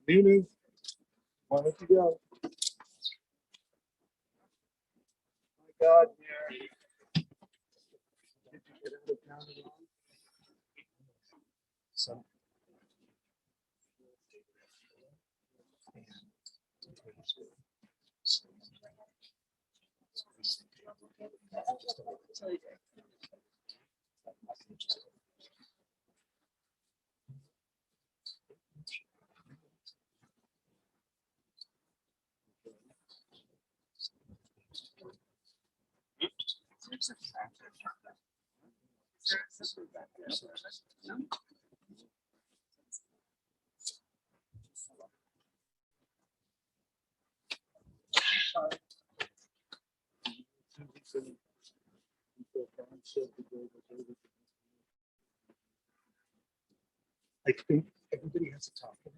Nunu, why don't you go? My God, Mary. Did you get out of town at all? So. I think everybody has a topic.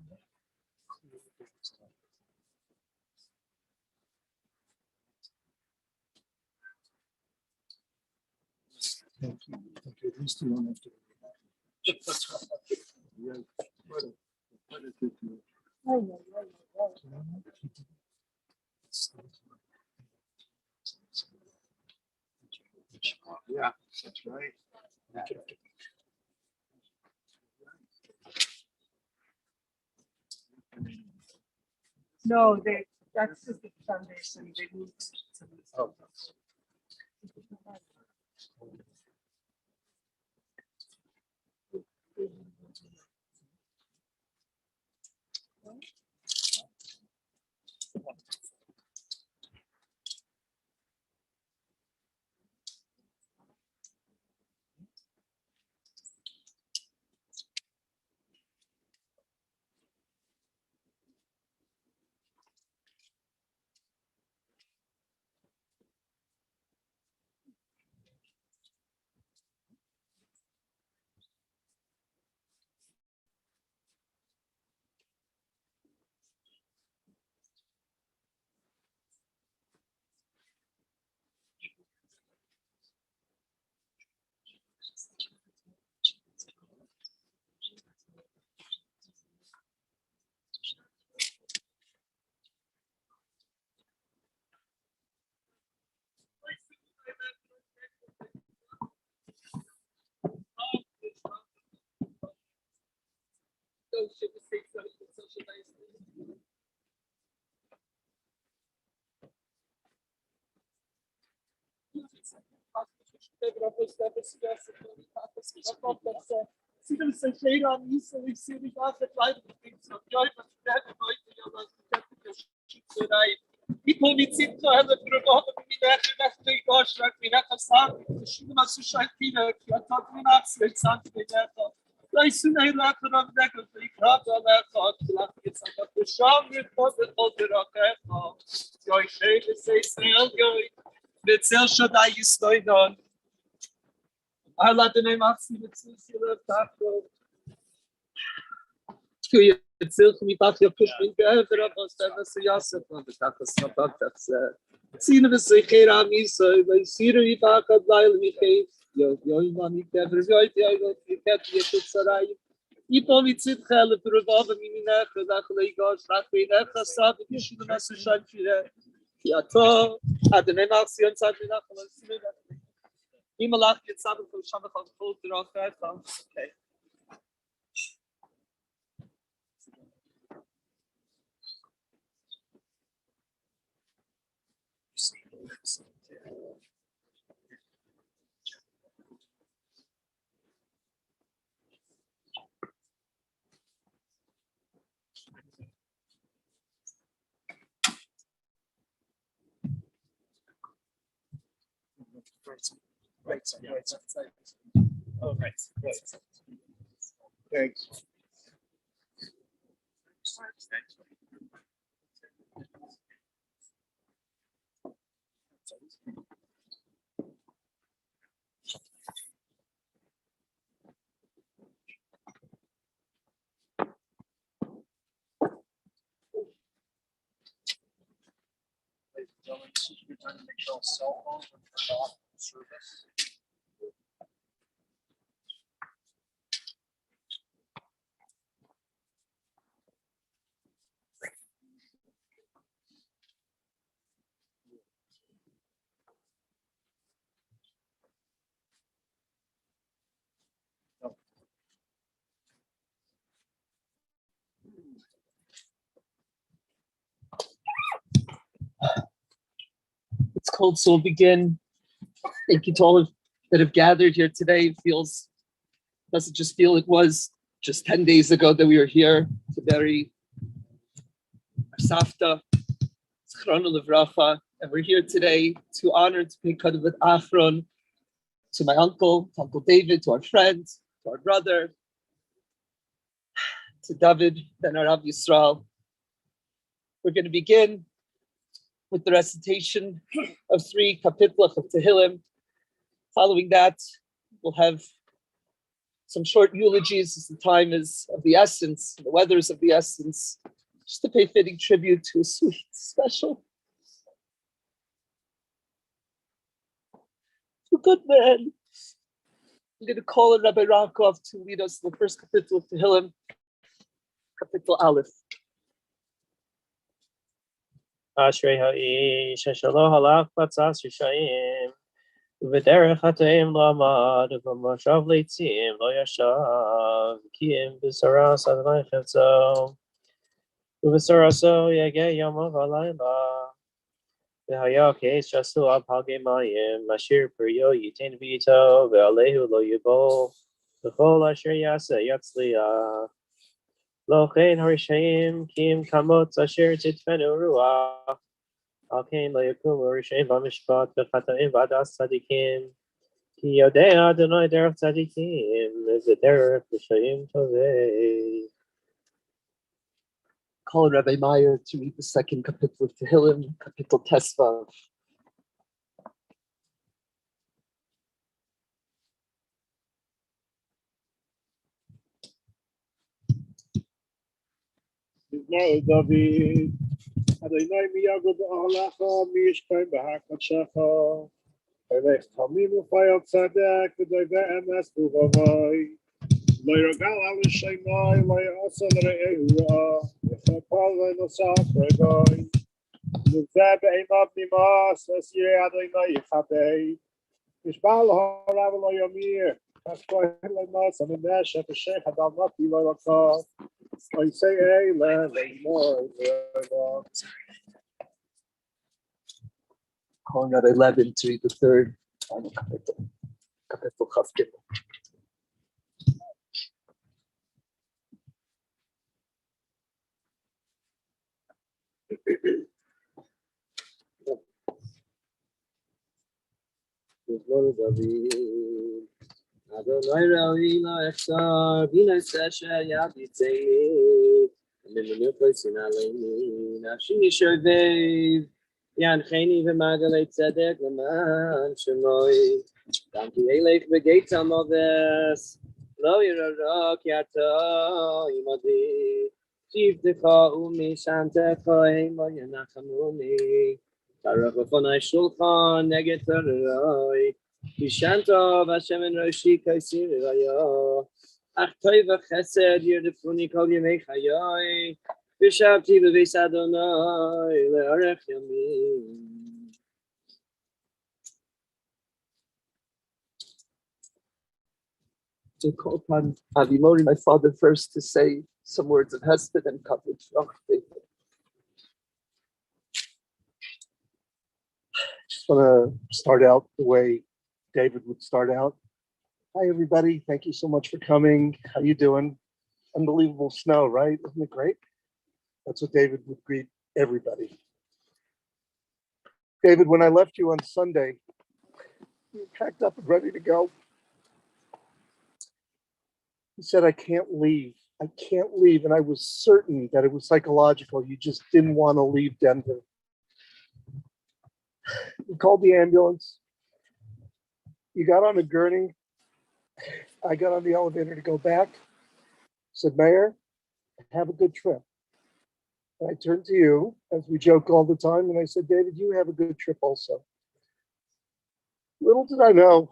Thank you. Okay, at least you don't have to. Yeah, that's right. No, that's just the foundation. They need some. Oh. Right side. Oh, right. Thanks. Ladies and gentlemen, this is a good time to make sure all cell phones are turned off from service. Cold, so we'll begin. Thank you to all that have gathered here today. Doesn't just feel it was just 10 days ago that we were here to bury our Savta, Zchrona Livracha, and we're here today to honor, to pay Kaddivat Achron to my uncle, to Uncle David, to our friend, to our brother, to David, and our Rav Yisrael. We're going to begin with the recitation of 3 kapitlas of Tehillim. Following that, we'll have some short eulogies as the time is of the essence, the weather is of the essence, just to pay fitting tribute to a sweet, special, a good man. I'm going to call on Rabbi Rakov to lead us in the first kapitel of Tehillim, kapitel Aleph. Ashrei ha'ish shelo halach batzas rishayim v'derech ha'teim lamad v'moshav leitzim lo yashav ki'im b'saras Adonai chetzo v'b'saraso yageh yamav halayla v'haya k'eis shasu al palgei mayim ashir peryo yitain v'yito v'alehu lo yibol v'chol asher yaseh yatzliach Lo chen harishayim kim kamot asher titfenu ruach al ken lo yakum harishayim b'mishpat v'chatayim v'adas tzadikim ki yodei Adonai derech tzadikim v'derech rishayim tovei. Call on Rabbi Meyer to read the second kapitel of Tehillim, kapitel Tesvav. David, Adonai miyago b'alacha miyishkaim b'hakadshacha. Elech tamim u'fayal tzedek v'doiveh emes v'vavai. Lo yirgal al shemai, lo ya'asa l're'ehu ra'ah. V'chapal v'nosach re'gai. V'zeh be'emav nimas, v'sirei Adonai yichabei. Mishbal ha'arav lo yomir. Kashkoy l'mas ha'menesh ha'peshech ha'dalmati lo yakav. I say, hey, Calling at 11 to read the third final kapitel, kapitel Chaf Gimel. Adonai Ravi La'echsar B'nai Sesher Yad Yitzei B'menu Chosin Aleini Nafshi Yishovev Yancheni V'magalei Tzedek L'man Shemoi Damki Elech V'geit Hamodes Lo Yirarok Yato Imadi Shivtecha Umi Shantecha Heimo Yanachamuni Tarach V'fonai Shulchan Neged Toroi V'shantov Hashem en Roshi Kaisir Rayo Ach Toiv Chesed Yerdefuni Kol Yemei Chayoi V'shavti B'veis Adonai Le'arech Yamim. To call upon Avimori, my father, first to say some words of Hesped and coverage. Just want to start out the way David would start out. Hi, everybody. Thank you so much for coming. How you doing? Unbelievable snow, right? Isn't it great? That's what David would greet everybody. David, when I left you on Sunday, you were packed up and ready to go. He said, I can't leave. I can't leave. And I was certain that it was psychological. You just didn't want to leave Denver. You called the ambulance. You got on a gurney. I got on the elevator to go back. Said, Mayor, have a good trip. And I turned to you, as we joke all the time, and I said, David, you have a good trip also. Little did I know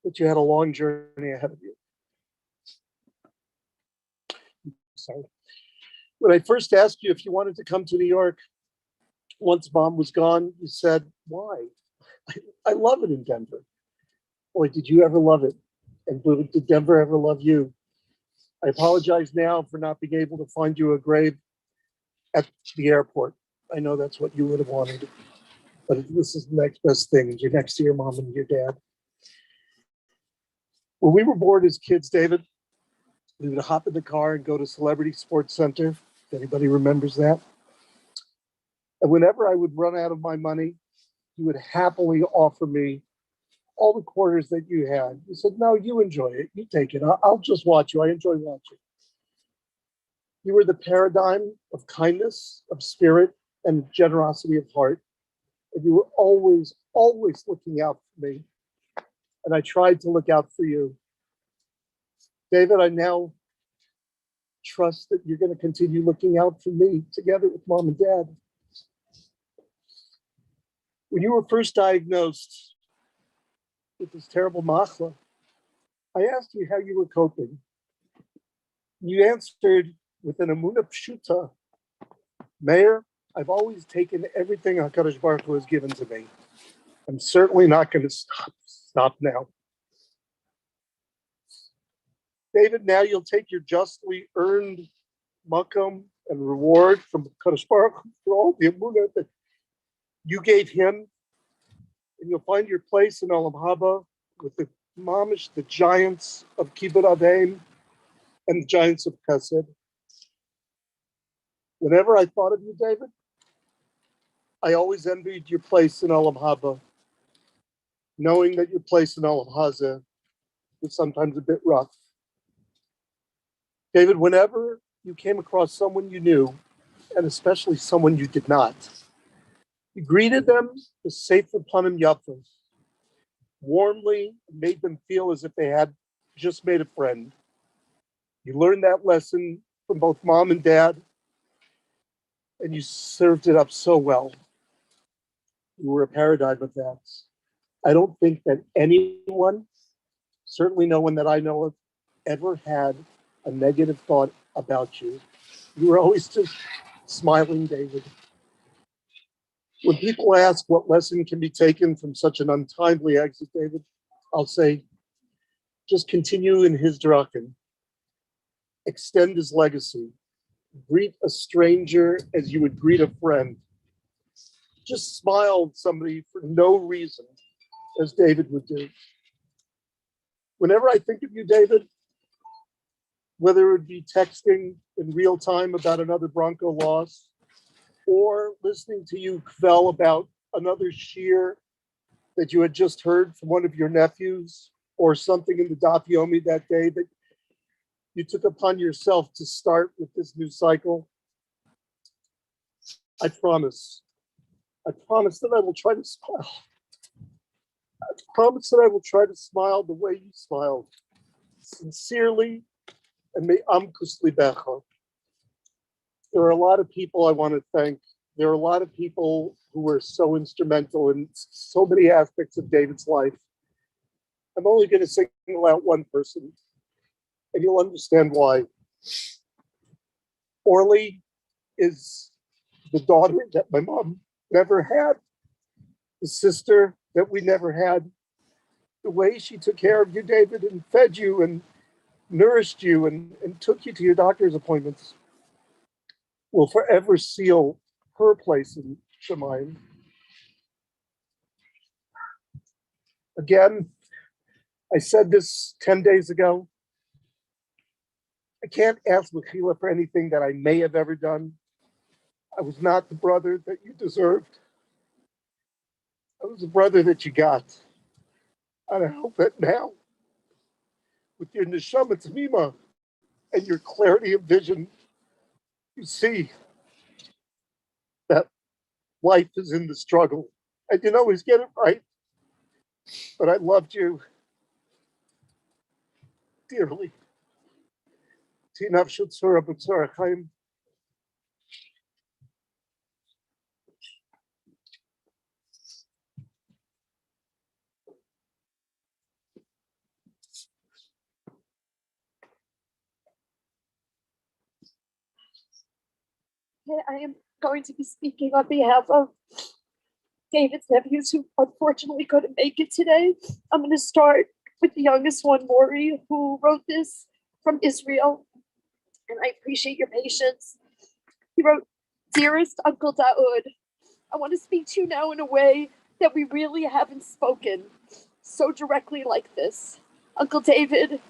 that you had a long journey ahead of you. Sorry. When I first asked you if you wanted to come to New York, once Mom was gone, you said, why? I love it in Denver. Boy, did you ever love it? And did Denver ever love you? I apologize now for not being able to find you a grave at the airport. I know that's what you would have wanted, but this is the next best thing. You're next to your mom and your dad. When we were bored as kids, David, we would hop in the car and go to Celebrity Sports Center. If anybody remembers that. And whenever I would run out of my money, you would happily offer me all the quarters that you had. You said, no, you enjoy it. You take it. I'll just watch you. I enjoy watching. You were the paradigm of kindness, of spirit, and generosity of heart. And you were always, always looking out for me. And I tried to look out for you. David, I now trust that you're going to continue looking out for me together with mom and dad. When you were first diagnosed with this terrible machla, I asked you how you were coping. You answered with an emunah pshuta, Mayor, I've always taken everything HaKadosh Baruch Hu has given to me. I'm certainly not going to stop now. David, now you'll take your justly earned makom and reward from HaKadosh Baruch Hu for all the emunah that you gave him, and you'll find your place in Olam Haba with the mamish, the giants of Kibbut Aveim, and the giants of Chesed. Whenever I thought of you, David, I always envied your place in Olam Haba, knowing that your place in Olam Haza was sometimes a bit rough. David, whenever you came across someone you knew, and especially someone you did not, you greeted them with Sefer Panim Yafos, warmly made them feel as if they had just made a friend. You learned that lesson from both mom and dad, and you served it up so well. You were a paradigm of that. I don't think that anyone, certainly no one that I know of, ever had a negative thought about you. You were always just smiling, David. When people ask what lesson can be taken from such an untimely exit, David, I'll say, just continue in his draken. Extend his legacy. Greet a stranger as you would greet a friend. Just smile at somebody for no reason, as David would do. Whenever I think of you, David, whether it be texting in real time about another Bronco loss, or listening to you kvel about another shear that you had just heard from one of your nephews, or something in the Daf Yomi that day that you took upon yourself to start with this new cycle, I promise that I will try to smile. I promise that I will try to smile the way you smiled, sincerely, and may amkus libecha. There are a lot of people I want to thank. There are a lot of people who were so instrumental in so many aspects of David's life. I'm only going to single out one person, and you'll understand why. Orly is the daughter that my mom never had, the sister that we never had. The way she took care of you, David, and fed you and nourished you and took you to your doctor's appointments will forever seal her place in Shemayim. Again, I said this 10 days ago. I can't ask Mechila for anything that I may have ever done. I was not the brother that you deserved. I was the brother that you got. And I hope that now, with your neshama tamima and your clarity of vision, you see that life is in the struggle. And you always get it right. But I loved you dearly. Tinav Shutzura B'Tzara Chaim. I am going to be speaking on behalf of David's nephews who unfortunately couldn't make it today. I'm going to start with the youngest one, Maury, who wrote this from Israel, and I appreciate your patience. He wrote, Dearest Uncle Daoud, I want to speak to you now in a way that we really haven't spoken so directly like this. Uncle David,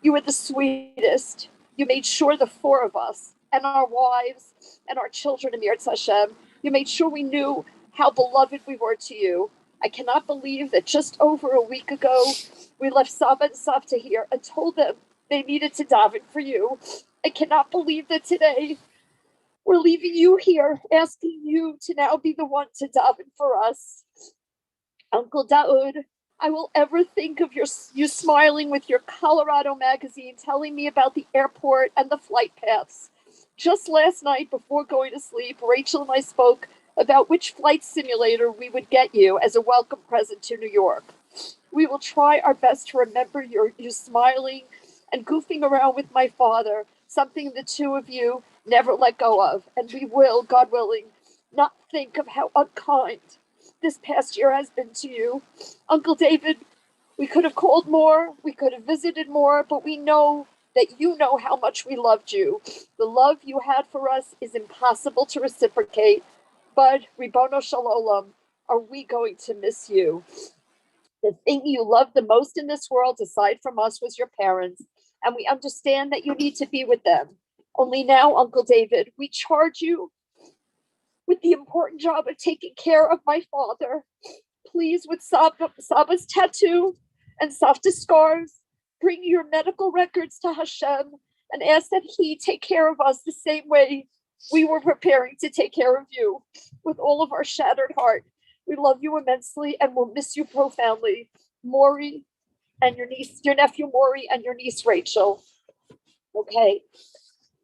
you were the sweetest. You made sure the four of us and our wives and our children, Amir Hashem, you made sure we knew how beloved we were to you. I cannot believe that just over a week ago, we left Saba and Savta here and told them they needed to daven for you. I cannot believe that today we're leaving you here, asking you to now be the one to daven for us. Uncle Daoud, I will ever think of you smiling with your Colorado magazine, telling me about the airport and the flight paths. Just last night, before going to sleep, Rachel and I spoke about which flight simulator we would get you as a welcome present to New York. We will try our best to remember you smiling and goofing around with my father, something the two of you never let go of. And we will, God willing, not think of how unkind this past year has been to you. Uncle David, we could have called more, we could have visited more, but we know that you know how much we loved you. The love you had for us is impossible to reciprocate, but Ribono Shalom, are we going to miss you? The thing you loved the most in this world, aside from us, was your parents, and we understand that you need to be with them. Only now, Uncle David, we charge you with the important job of taking care of my father. Please, with Saba's tattoo and Safta's scars, bring your medical records to Hashem and ask that he take care of us the same way we were preparing to take care of you. With all of our shattered heart, we love you immensely and will miss you profoundly. Maury and your nephew Maury and your niece Rachel. Okay,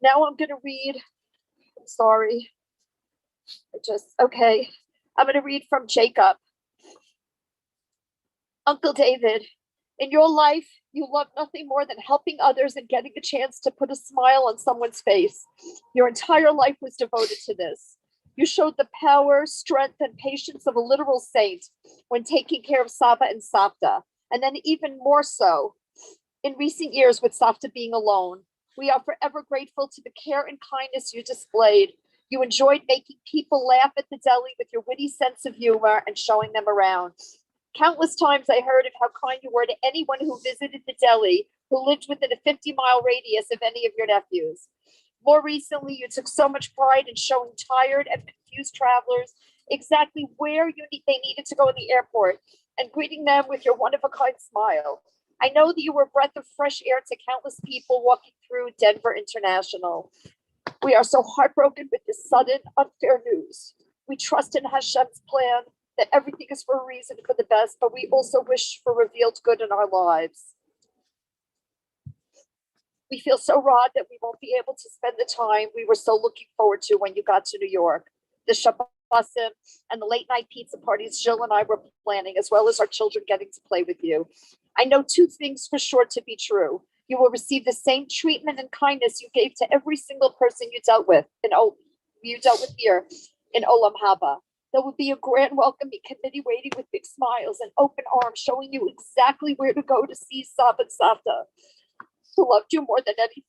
now I'm gonna read, I'm sorry. I'm gonna read from Jacob. Uncle David, in your life, you love nothing more than helping others and getting a chance to put a smile on someone's face. Your entire life was devoted to this. You showed the power, strength, and patience of a literal saint when taking care of Saba and Savta, and then even more so in recent years with Savta being alone. We are forever grateful to the care and kindness you displayed. You enjoyed making people laugh at the deli with your witty sense of humor and showing them around. Countless times I heard of how kind you were to anyone who visited the deli, who lived within a 50-mile radius of any of your nephews. More recently, you took so much pride in showing tired and confused travelers exactly where they needed to go in the airport and greeting them with your one-of-a-kind smile. I know that you were a breath of fresh air to countless people walking through Denver International. We are so heartbroken with this sudden, unfair news. We trust in Hashem's plan that everything is for a reason, for the best, but we also wish for revealed good in our lives. We feel so robbed that we won't be able to spend the time we were so looking forward to when you got to New York. The Shabbasim and the late night pizza parties Jill and I were planning, as well as our children getting to play with you. I know two things for sure to be true. You will receive the same treatment and kindness you gave to every single person you dealt with here in Olam Haba. There will be a grand welcoming committee waiting with big smiles and open arms, showing you exactly where to go to see Saba and Savta, who loved you more than anything.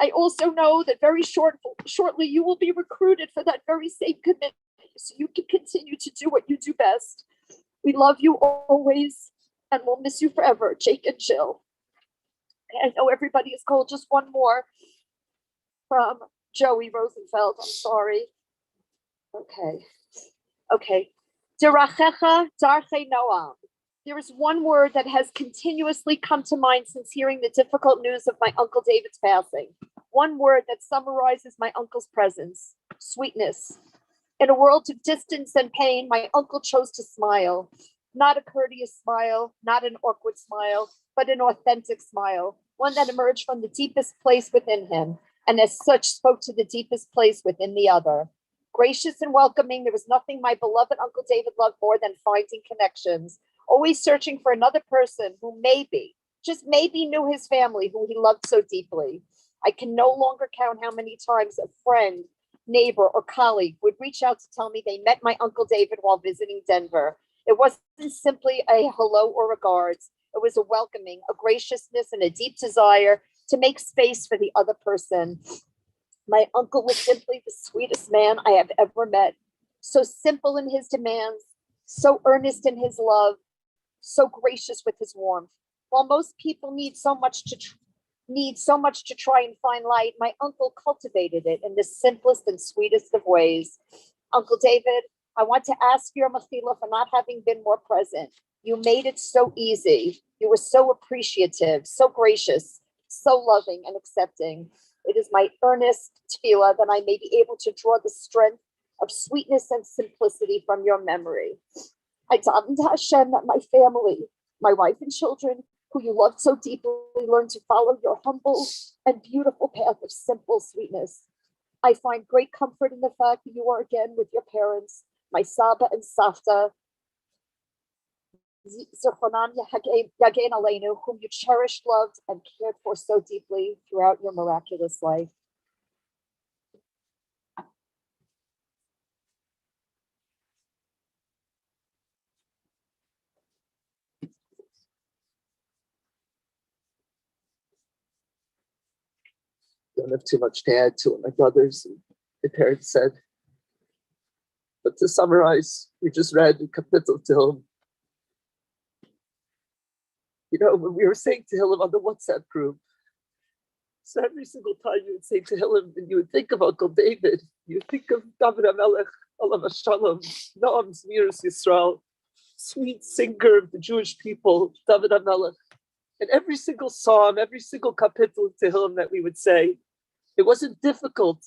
I also know that very shortly you will be recruited for that very same committee, so you can continue to do what you do best. We love you always, and we'll miss you forever, Jake and Jill. I know everybody is cold. Just one more from Joey Rosenfeld. I'm sorry. Okay. Derachecha darchei noam. There is one word that has continuously come to mind since hearing the difficult news of my Uncle David's passing. One word that summarizes my uncle's presence: sweetness. In a world of distance and pain, my uncle chose to smile. Not a courteous smile, not an awkward smile, but an authentic smile, one that emerged from the deepest place within him, and as such spoke to the deepest place within the other. Gracious and welcoming, there was nothing my beloved Uncle David loved more than finding connections, always searching for another person who maybe, just maybe, knew his family, who he loved so deeply. I can no longer count how many times a friend, neighbor, or colleague would reach out to tell me they met my Uncle David while visiting Denver. It wasn't simply a hello or regards. It was a welcoming, a graciousness, and a deep desire to make space for the other person. My uncle was simply the sweetest man I have ever met. So simple in his demands, so earnest in his love, so gracious with his warmth. While most people need so much to try and find light, my uncle cultivated it in the simplest and sweetest of ways. Uncle David, I want to ask your Mechila for not having been more present. You made it so easy. You were so appreciative, so gracious, so loving and accepting. It is my earnest tefillah that I may be able to draw the strength of sweetness and simplicity from your memory. I daven to Hashem that my family, my wife and children, who you loved so deeply, learn to follow your humble and beautiful path of simple sweetness. I find great comfort in the fact that you are again with your parents, my Saba and Safta, Zichronan Yagen Aleinu, whom you cherished, loved, and cared for so deeply throughout your miraculous life. Don't have too much to add to what my brothers and my parents said. But to summarize, we just read Kapitel Tehillim. You know, when we were saying Tehillim on the WhatsApp group, so every single time you would say Tehillim, and you would think of Uncle David, you would think of David HaMelech, Olav Shalom, Noam Zmiris Yisrael, sweet singer of the Jewish people, David HaMelech. And every single psalm, every single kapitel of Tehillim that we would say, it wasn't difficult.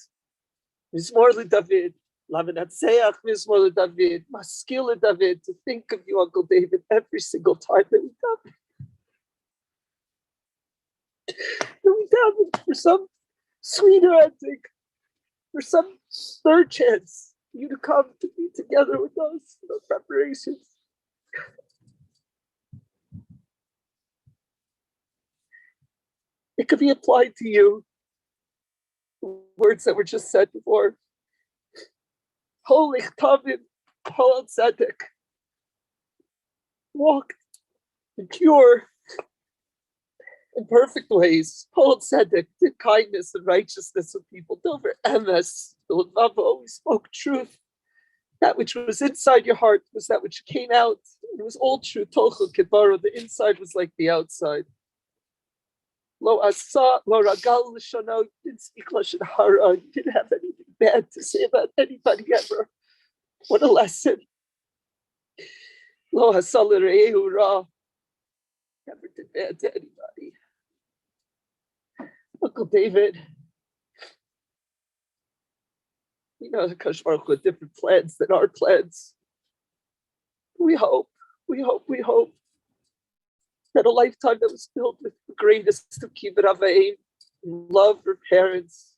Mizmor LeDavid, Lavinatseach Mizmor LeDavid, Maskil LeDavid, to think of you, Uncle David, every single time that we daven. And we daven for some sweeter ending, for some third chance, for you to come to be together with us in our preparations. It could be applied to you. Words that were just said before. Holy Tavim, Hol Tzedek. Walk in pure and perfect ways. Hol Tzedek, did kindness and righteousness with people. Dover Emes, the Levava always spoke truth. That which was inside your heart was that which came out. It was all true. Tochel Kibara, the inside was like the outside. Lo asa, lo ragal l'shano, you didn't speak lashon hara, you didn't have anything bad to say about anybody ever. What a lesson. Lo asa l're'ehu ra, never did bad to anybody. Uncle David, you know, the Kadosh Baruch Hu had different plans than our plans. We hope that a lifetime that was filled with the greatest of kibbud avayim, love for parents,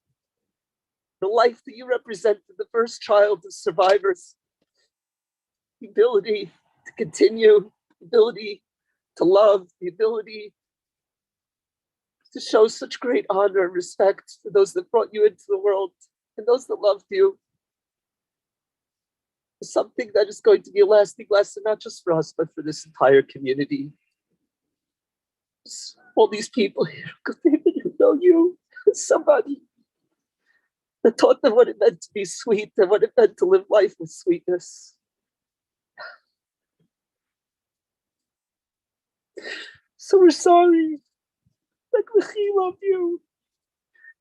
the life that you represented, the first child of survivors, the ability to continue, the ability to love, the ability to show such great honor and respect for those that brought you into the world and those that loved you. Is something that is going to be a lasting lesson, not just for us, but for this entire community. All these people here who know you, somebody that taught them what it meant to be sweet and what it meant to live life with sweetness. So we're sorry. Like we love you.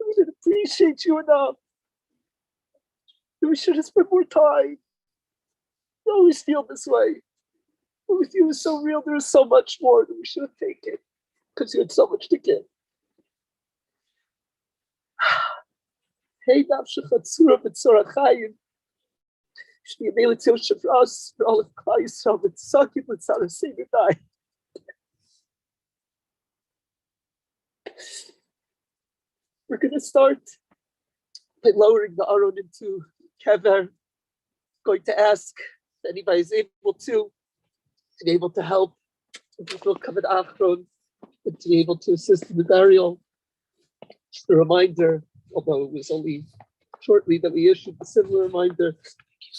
We didn't appreciate you enough. We should have spent more time. I always feel this way. With you is so real. There is so much more that we should have taken. Because you had so much to give. Hey, Nafshachatzura B'Tzorachayim. Shni Yemei L'Tzil for us, for all of Klal Yisrael, B'Tzakim L'Tzara Seigneur. We're going to start by lowering the Aron into Kever. Going to ask if anybody is able to be able to help. People come at Achron. To be able to assist in the burial. Just a reminder, although it was only shortly that we issued a similar reminder,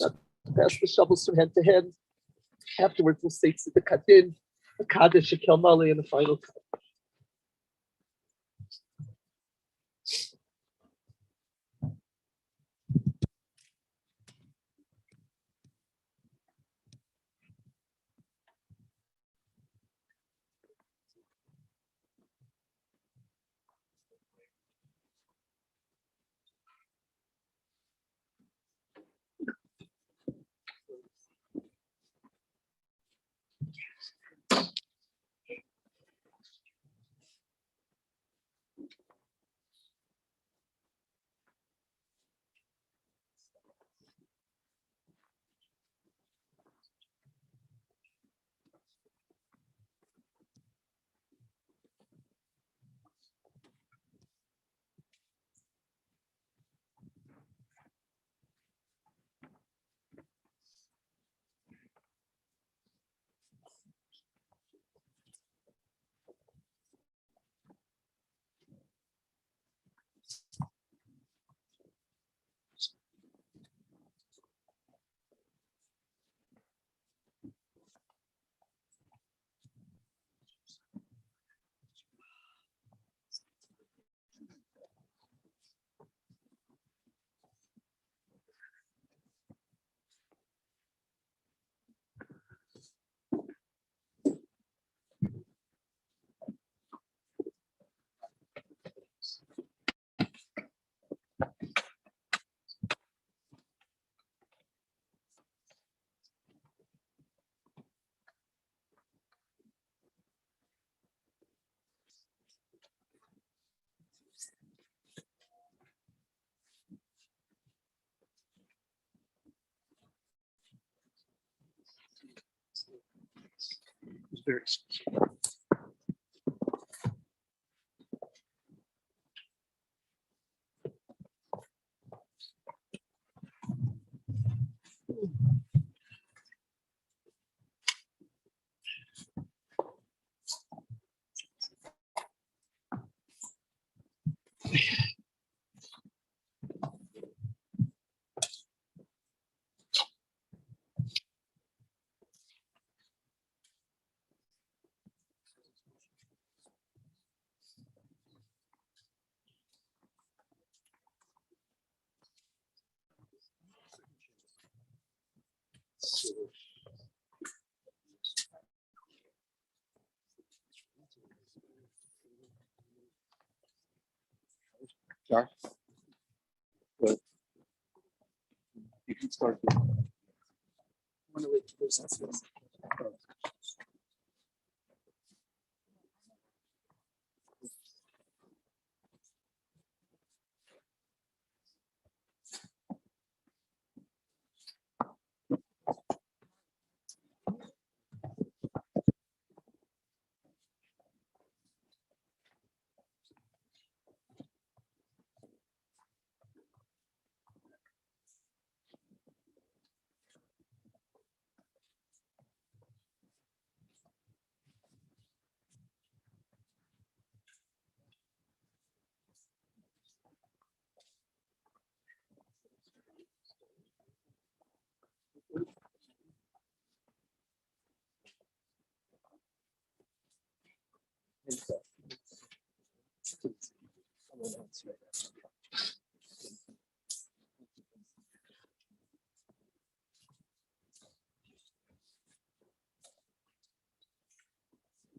not to pass the shovels from hand to hand. Afterwards, we'll say to the Kadin, the Kaddish, a Kel Mali, and the final cut. very specific. Sorry. But you can start.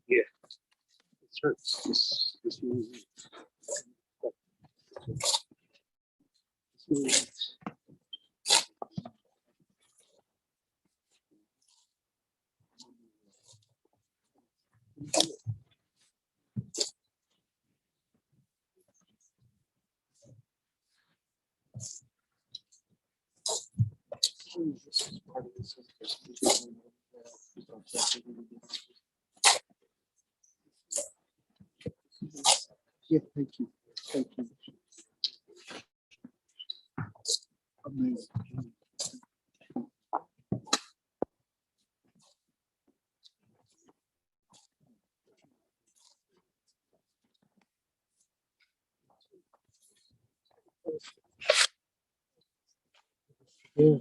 Yeah, it hurts. This really, this is part of this. Yeah, thank you. Thank you. Amazing. Yeah.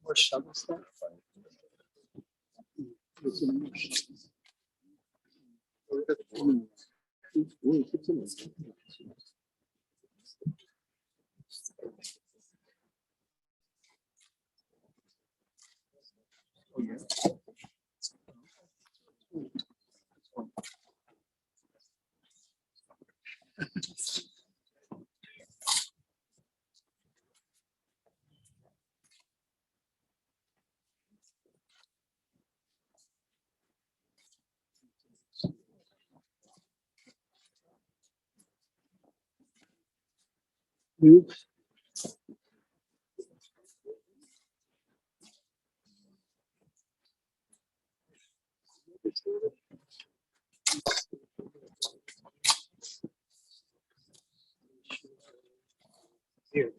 More shovel stuff. You? Here.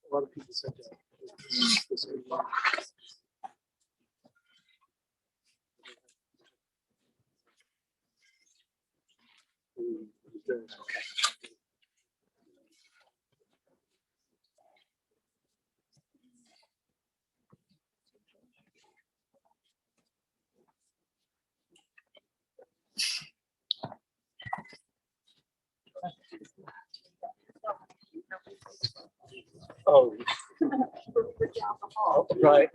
A lot of people said that. Oh, right.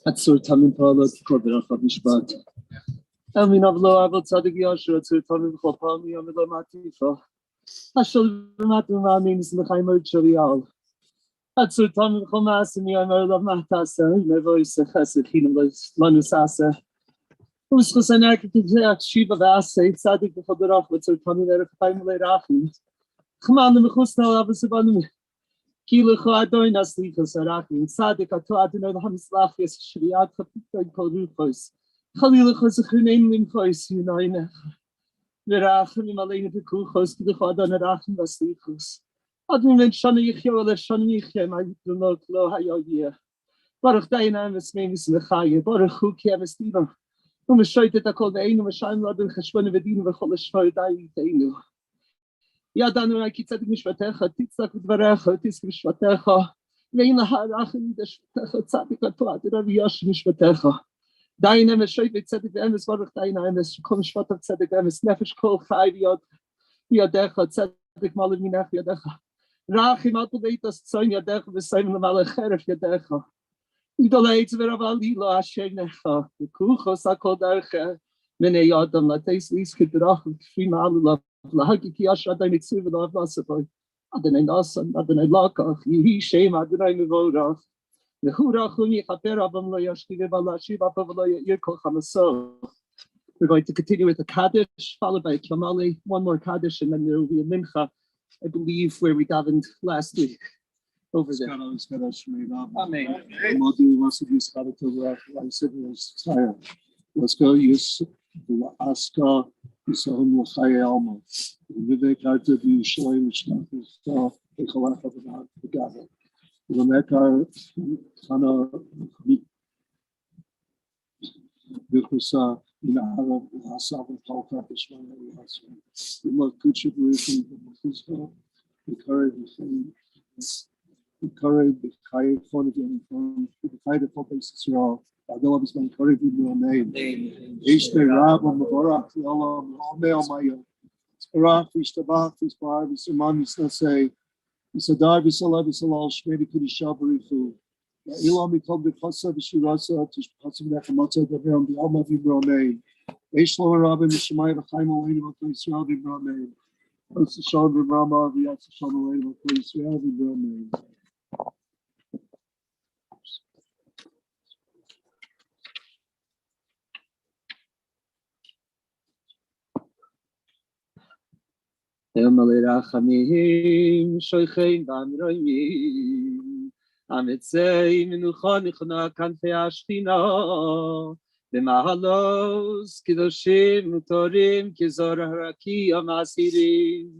Atzur Tamim Pala Kodrach Mishpat. Elmin Avlo Avot Sadik Yashur Atzur Tamim Chopami Amilo Matifa. Ashal Matum Amin Smechaimer Charial. Atzur Tamim Chomasimi Amerla Mahtasa, Nevois Chesed Hinam Lanusasa. Uschus Anarchitect Shiva Vasa, Sadik Chodrach, Atzur Tamim Erechim Lerachim. Command the Mechusna Abasabanim. Kilo Adoin Aslichas Arachim, Sadik Ato Adonai Hamislachias, Shriat Kapitoi Koruchos, Khaliluchos Hunain Limchos, Unaina, Verachim Malena Pekuchos, Kidachadon Arachim Vaslichos. Admin Shana Yichyo, Shana Yichya, my Dunok Lo Hayogia. Baruch Dainam is Mavis Lechaya, Baruch Hukia Stephen. Whom is showed that I called the Ainu, Shine Lodin Hashwan Vedin, Vacholish Dai Dainu. Yadanu Rakitzadik Mishpatecha, Titzak Dvarecha, Tisk Mishpatecha, Veina Harachim, the Shpatecha, Tzadika Tuat, Ravi Yosh Mishpatecha. Dainem is Shoyt Tzadik Emes, Baruch Dainem is Kom Shpatak Tzadik Emes, Nefesh Kol Chai Yadecha, Tzadik Malavinach Yadecha. Rachim Ataveitas Tzoin Yadecha, Vesaim Malacheref Yadecha. Idolates Veravalilo Ashenecha, the Kuchos Akodarcha, Mene Yadam, Lates Lis Kidrach, Frimalula. Lahaki Ashadai Mitsuva of Nasaboy, Adonai Nasan, Adonai Lakach, Yihi Shem, Adonai Mivorach, the Hurachuni Haperabam Loyashki Valashi, Bapavaloya Yirko Hamaso. We're going to continue with the Kaddish, followed by Kamali, one more Kaddish, and then there will be a Mincha, I believe, where we davened last week. Over there. Amen. Let's go use the Aska, Isahum Lachaya Alma. Vivek Arta Shalom Shnaka, the Kalaka of the Gavin. The Mekar Kana Vikusa, in Arab, Hasab and Palka, the Shwana, the Makuchu, the Curry, the Curry, the Kai, phone again, the Kai, the Focus Israel. I don't have his Curry, the name. Ishme Rab, Mavorach, Allah, Mel Maya. Rach, Ishtabach, Ishbar, Visman, Visnase, Visadar, Visala, Visalal, Shmedi Kudishabarifu. Elam, called the Kosa, Vishurasa, Tishpasim, Nakamata, the Ram, the Alma Vibrame. Eshlo Rabin, Shemai, the Haimo, Israel, Vibrame. Osashon, Vibrama, the Asashon, Israel, Vibrame. Emalirachamim, Shoichein Bamroimim, Amitzei Minucha Nichna Kanfei Ashchina B'mahalos Kedoshim Utorim Kizor Haraki Amasirim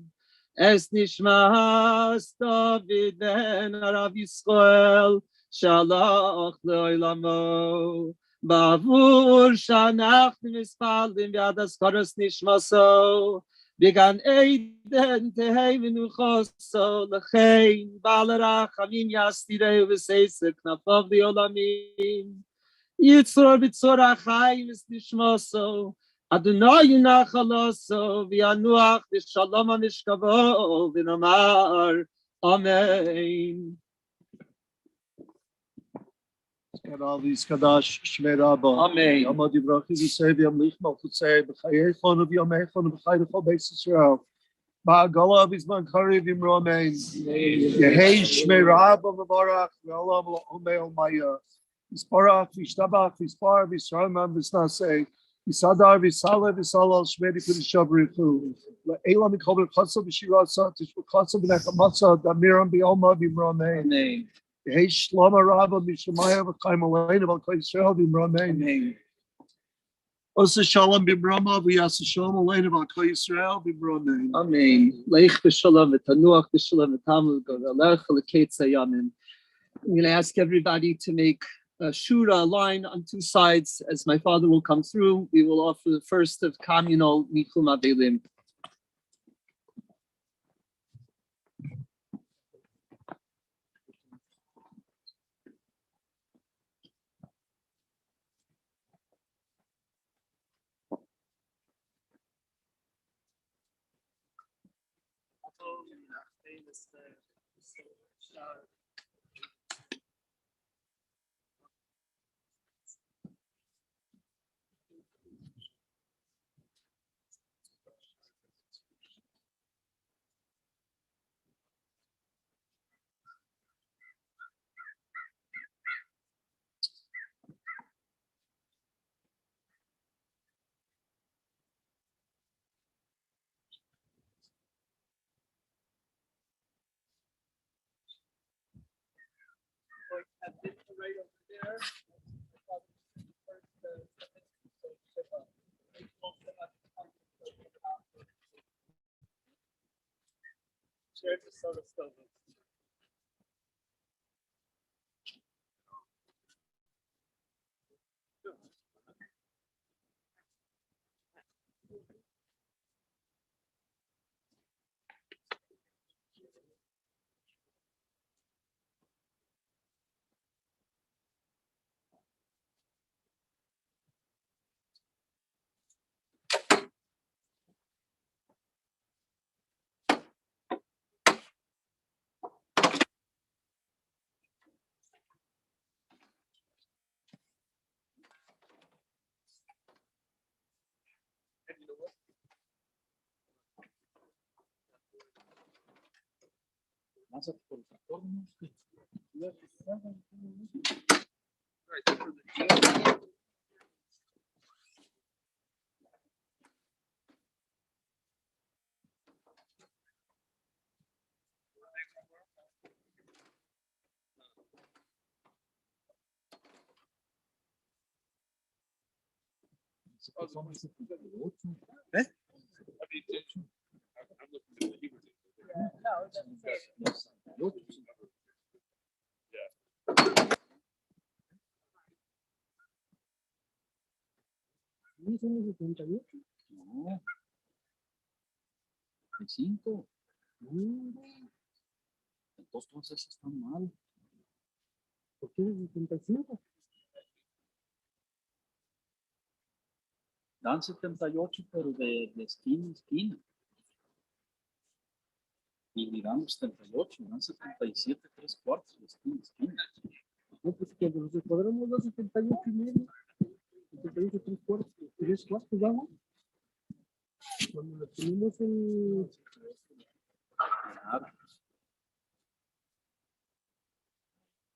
Es Nishmas David Ben Arav Yisrael Shalach Le'olamo Bavur Shanach Mispalim Yad Askaros Nishmaso Began Eiden Tehei Menuchoso Lechein Balarach Amim Yastirei V'seisek Nafav Olamim Yitzor B'tzor Achayim Es Nishmaso Adonai Yinachaloso V'yanuach V'shalom HaMishkavo V'nomar Amen. Kadavis Kadash Shmeraba. Amen. Yamad Yibrachim Yisrael Yamlich Malchutzei B'chayei Chonu V'yamei Chonu B'chayei Chol Beis Yisrael. Ba'agala B'zman Kari V'imro Amen. Yehei Shmeraba V'barach V'olam L'omei Olmaya. V'sparach V'shtabach V'spar V'sharman V'snasei. V'sadar V'sale V'salal Shmeri Kudishav Richu. L'elam Mikol B'chotso V'shirasa Tishvukotso V'nechamatsa Damiram B'yoma V'imro Amen. Amen. Hey, Shlama Rabba, Mishmaya, V'chaim Aleinu, V'chai Yisrael, V'imramein. Amen. Osa Shalom B'imrama, V'yasa Shalom Aleinu, V'chai Yisrael, V'imramein. Amen. Leich b'shalom v'tanuach b'shalom v'tamul govelech l'keitza yamin. I'm going to ask everybody to make a shura, a line on two sides. As my father will come through, we will offer the first of communal nichum avelim. No, hay 5. Entonces están mal. ¿Por qué 75? Dan 78, pero de esquina a esquina. Y digamos 78, dan 77, 3/4 de esquina a esquina. No, pues que los cuadramos da 78 y medio. 78, 3/4, 3/4, ¿vamos? Cuando le ponemos el... Claro.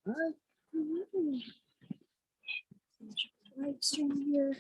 Right, here.